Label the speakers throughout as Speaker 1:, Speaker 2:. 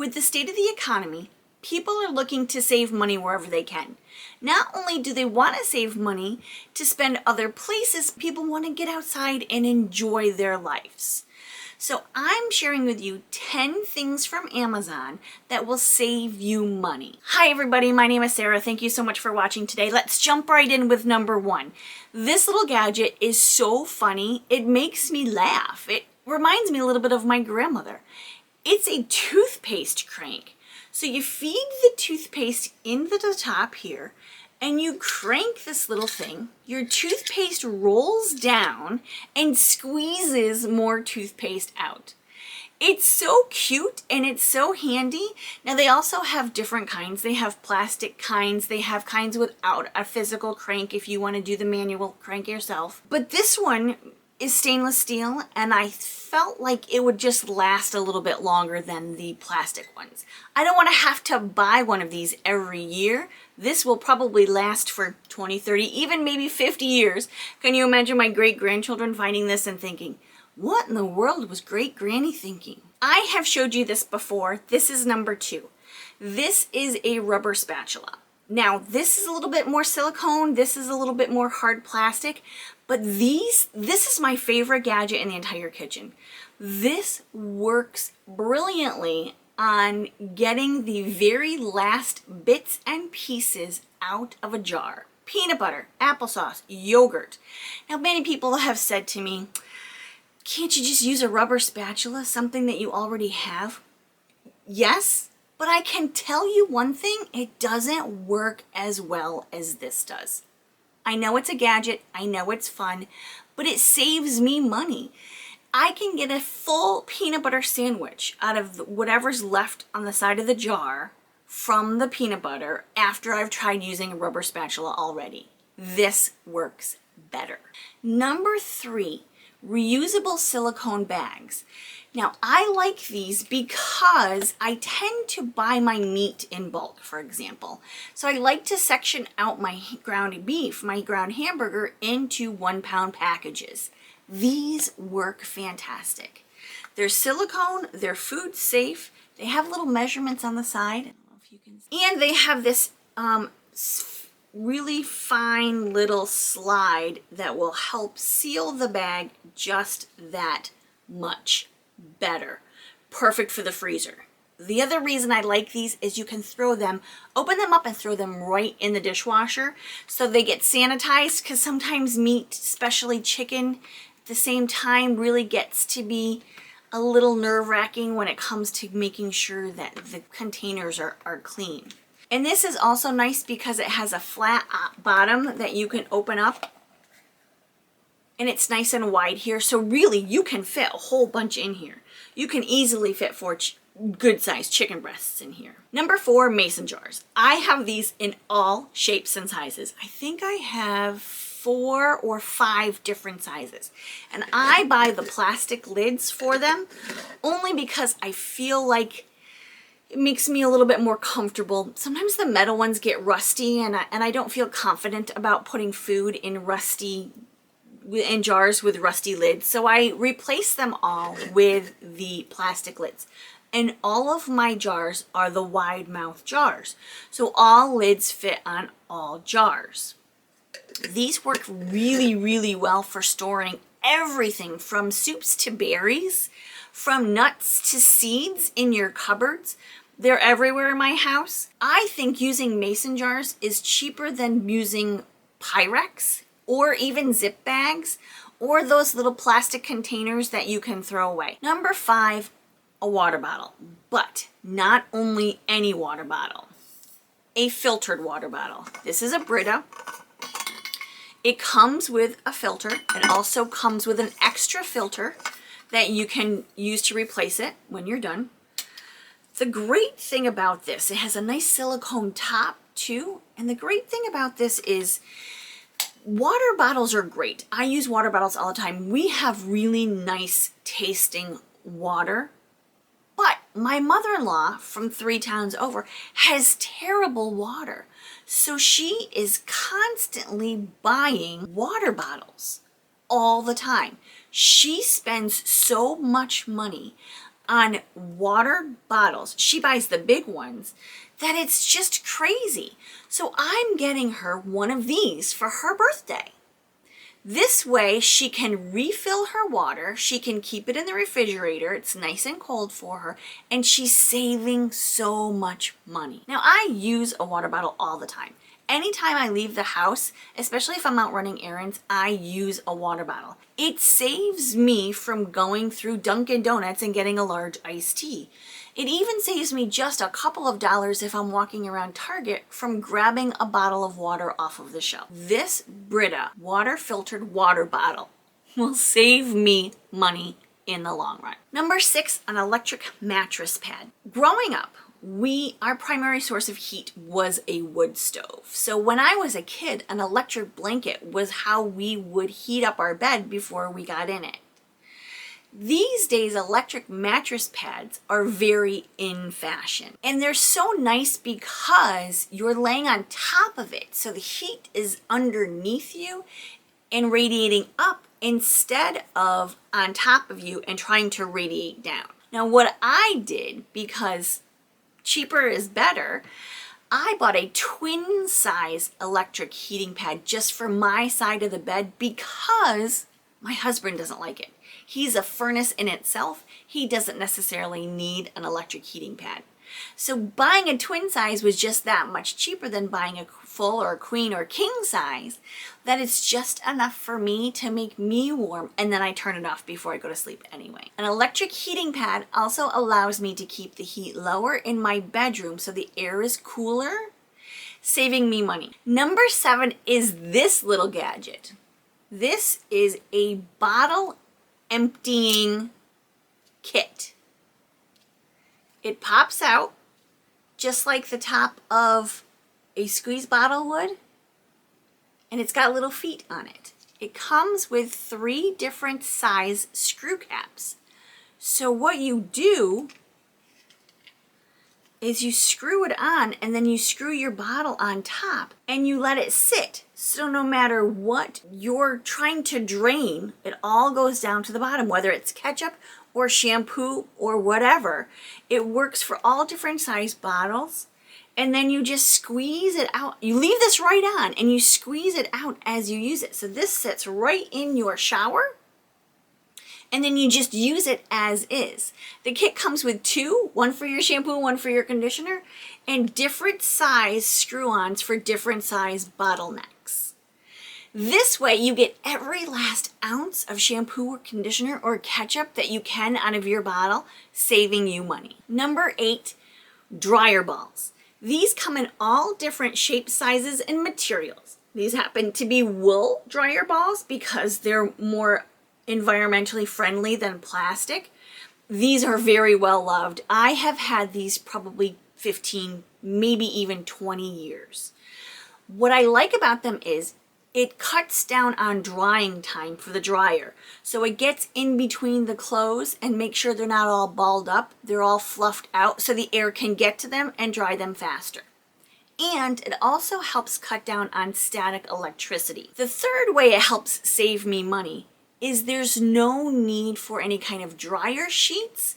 Speaker 1: With the state of the economy, people are looking to save money wherever they can. Not only do they want to save money to spend other places, people want to get outside and enjoy their lives. So I'm sharing with you 10 things from Amazon that will save you money. Hi everybody, my name is Sarah. Thank you so much for watching today. Let's jump right in with number 1. This little gadget is so funny, it makes me laugh. It reminds me a little bit of my grandmother. It's a toothpaste crank. So you feed the toothpaste into the top here, and you crank this little thing. Your toothpaste rolls down and squeezes more toothpaste out. It's so cute and it's so handy. Now they also have different kinds. They have plastic kinds. They have kinds without a physical crank if you want to do the manual crank yourself. But this one is stainless steel, and I felt like it would just last a little bit longer than the plastic ones. I don't want to have to buy one of these every year. This will probably last for 20, 30, even maybe 50 years. Can you imagine my great-grandchildren finding this and thinking, what in the world was great-granny thinking? I have showed you this before. This is number 2. This is a rubber spatula. Now, this is a little bit more silicone. This is a little bit more hard plastic. But this is my favorite gadget in the entire kitchen. This works brilliantly on getting the very last bits and pieces out of a jar. Peanut butter, applesauce, yogurt. Now, many people have said to me, can't you just use a rubber spatula, something that you already have? Yes, but I can tell you one thing, it doesn't work as well as this does. I know it's a gadget, I know it's fun, but it saves me money. I can get a full peanut butter sandwich out of whatever's left on the side of the jar from the peanut butter after I've tried using a rubber spatula already. This works better. Number 3, reusable silicone bags. Now, I like these because I tend to buy my meat in bulk, for example. So I like to section out my ground beef, my ground hamburger, into 1-pound packages. These work fantastic. They're silicone, they're food safe, they have little measurements on the side. I don't know if you can see. And they have this really fine little slide that will help seal the bag just that much better. Perfect for the freezer. The other reason I like these is you can throw them, open them up and throw them right in the dishwasher so they get sanitized, because sometimes meat, especially chicken, at the same time really gets to be a little nerve-wracking when it comes to making sure that the containers are clean. And this is also nice because it has a flat bottom that you can open up. And it's nice and wide here, so really you can fit a whole bunch in here. You can easily fit 4 good-sized chicken breasts in here. Number 4, mason jars. I have these in all shapes and sizes. I think I have 4 or 5 different sizes. And I buy the plastic lids for them only because I feel like it makes me a little bit more comfortable. Sometimes the metal ones get rusty, and I don't feel confident about putting food in jars with rusty lids, so I replace them all with the plastic lids. And all of my jars are the wide mouth jars, so all lids fit on all jars. These work really, really well for storing everything from soups to berries, from nuts to seeds in your cupboards. They're everywhere in my house. I think using mason jars is cheaper than using Pyrex or even zip bags, or those little plastic containers that you can throw away. Number 5, a water bottle, but not only any water bottle, a filtered water bottle. This is a Brita. It comes with a filter. It also comes with an extra filter that you can use to replace it when you're done. The great thing about this, it has a nice silicone top too, and the great thing about this is water bottles are great. I use water bottles all the time. We have really nice tasting water, but my mother-in-law from 3 towns over has terrible water. So she is constantly buying water bottles all the time. She spends so much money on water bottles, she buys the big ones, that it's just crazy. So I'm getting her one of these for her birthday. This way she can refill her water, she can keep it in the refrigerator, it's nice and cold for her, and she's saving so much money. Now I use a water bottle all the time. Anytime I leave the house, especially if I'm out running errands, I use a water bottle. It saves me from going through Dunkin' Donuts and getting a large iced tea. It even saves me just a couple of dollars if I'm walking around Target from grabbing a bottle of water off of the shelf. This Brita water filtered water bottle will save me money in the long run. Number 6, an electric mattress pad. Growing up, our primary source of heat was a wood stove. So when I was a kid, an electric blanket was how we would heat up our bed before we got in it. These days, electric mattress pads are very in fashion. And they're so nice because you're laying on top of it. So the heat is underneath you and radiating up instead of on top of you and trying to radiate down. Now what I did, because cheaper is better, I bought a twin size electric heating pad just for my side of the bed because my husband doesn't like it. He's a furnace in itself. He doesn't necessarily need an electric heating pad. So buying a twin size was just that much cheaper than buying a full or queen or king size, that it's just enough for me to make me warm, and then I turn it off before I go to sleep anyway. An electric heating pad also allows me to keep the heat lower in my bedroom so the air is cooler, saving me money. Number 7 is this little gadget. This is a bottle emptying kit. It pops out just like the top of a squeeze bottle would, and it's got little feet on it. It comes with 3 different size screw caps. So what you do is you screw it on and then you screw your bottle on top and you let it sit. So no matter what you're trying to drain, it all goes down to the bottom, whether it's ketchup or shampoo or whatever. It works for all different size bottles. And then you just squeeze it out. You leave this right on and you squeeze it out as you use it. So this sits right in your shower. And then you just use it as is. The kit comes with 2, one for your shampoo, one for your conditioner, and different size screw-ons for different size bottlenecks. This way you get every last ounce of shampoo or conditioner or ketchup that you can out of your bottle, saving you money. Number 8, dryer balls. These come in all different shapes, sizes, and materials. These happen to be wool dryer balls because they're more environmentally friendly than plastic. These are very well loved. I have had these probably 15, maybe even 20 years. What I like about them is it cuts down on drying time for the dryer. So it gets in between the clothes and makes sure they're not all balled up. They're all fluffed out so the air can get to them and dry them faster. And it also helps cut down on static electricity. The third way it helps save me money is there's no need for any kind of dryer sheets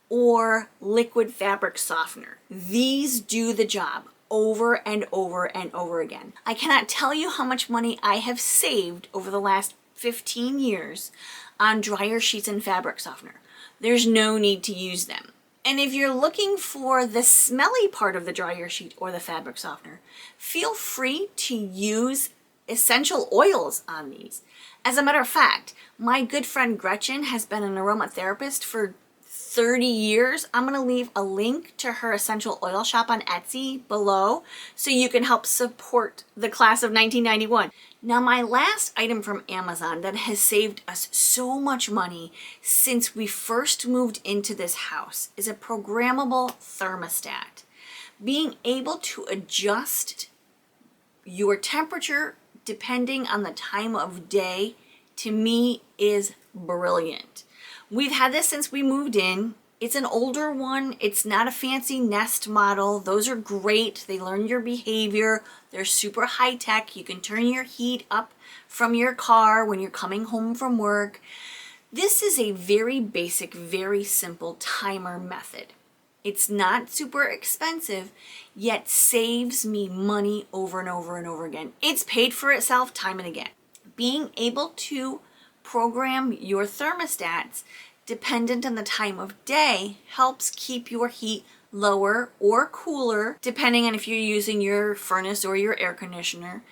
Speaker 1: or liquid fabric softener. These do the job over and over and over again. I cannot tell you how much money I have saved over the last 15 years on dryer sheets and fabric softener. There's no need to use them. And if you're looking for the smelly part of the dryer sheet or the fabric softener, feel free to use essential oils on these. As a matter of fact, my good friend Gretchen has been an aromatherapist for 30 years. I'm going to leave a link to her essential oil shop on Etsy below so you can help support the class of 1991. Now, my last item from Amazon that has saved us so much money since we first moved into this house is a programmable thermostat. Being able to adjust your temperature depending on the time of day, to me, is brilliant. We've had this since we moved in. It's an older one. It's not a fancy Nest model. Those are great. They learn your behavior. They're super high tech. You can turn your heat up from your car when you're coming home from work. This is a very basic, very simple timer method. It's not super expensive, yet saves me money over and over and over again. It's paid for itself time and again. Being able to program your thermostats dependent on the time of day helps keep your heat lower or cooler, depending on if you're using your furnace or your air conditioner.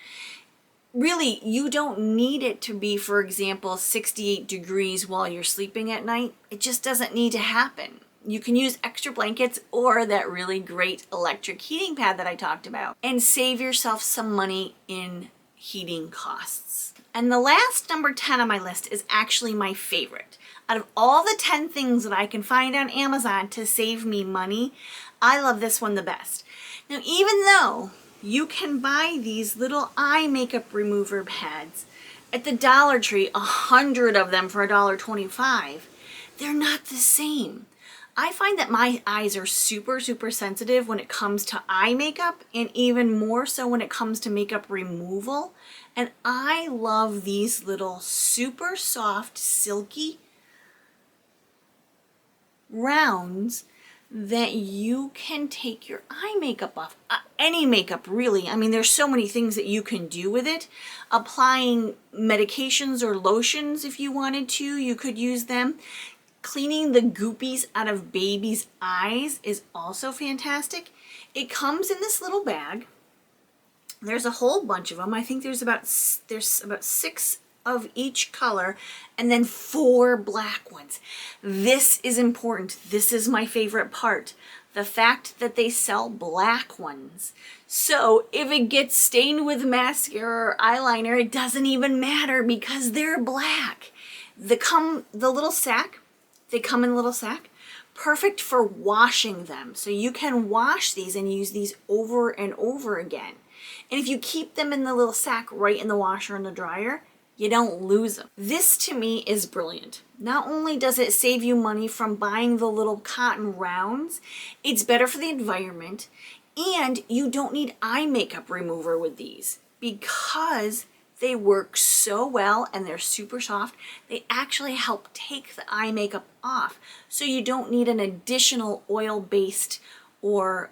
Speaker 1: Really, you don't need it to be, for example, 68 degrees while you're sleeping at night. It just doesn't need to happen. You can use extra blankets or that really great electric heating pad that I talked about and save yourself some money in heating costs. And the last, number 10 on my list, is actually my favorite. Out of all the 10 things that I can find on Amazon to save me money, I love this one the best. Now, even though you can buy these little eye makeup remover pads at the Dollar Tree, 100 of them for $1.25, they're not the same. I find that my eyes are super sensitive when it comes to eye makeup, and even more so when it comes to makeup removal. And I love these little super soft, silky rounds that you can take your eye makeup off. Any makeup, really. I mean, there's so many things that you can do with it. Applying medications or lotions if you wanted to, you could use them. Cleaning the goopies out of babies' eyes is also fantastic. It comes in this little bag. There's a whole bunch of them. I think there's about 6 of each color and then 4 black ones. This is important. This is my favorite part. The fact that they sell black ones. So if it gets stained with mascara or eyeliner, it doesn't even matter because they're black. They come in a little sack. Perfect for washing them. So you can wash these and use these over and over again. And if you keep them in the little sack right in the washer and the dryer, you don't lose them. This to me is brilliant. Not only does it save you money from buying the little cotton rounds, it's better for the environment, and you don't need eye makeup remover with these because they work so well and they're super soft. They actually help take the eye makeup off. So you don't need an additional oil-based or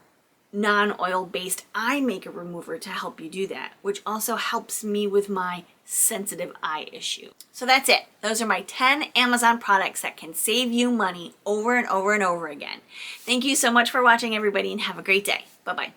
Speaker 1: non-oil-based eye makeup remover to help you do that, which also helps me with my sensitive eye issue. So that's it. Those are my 10 Amazon products that can save you money over and over and over again. Thank you so much for watching, everybody, and have a great day. Bye-bye.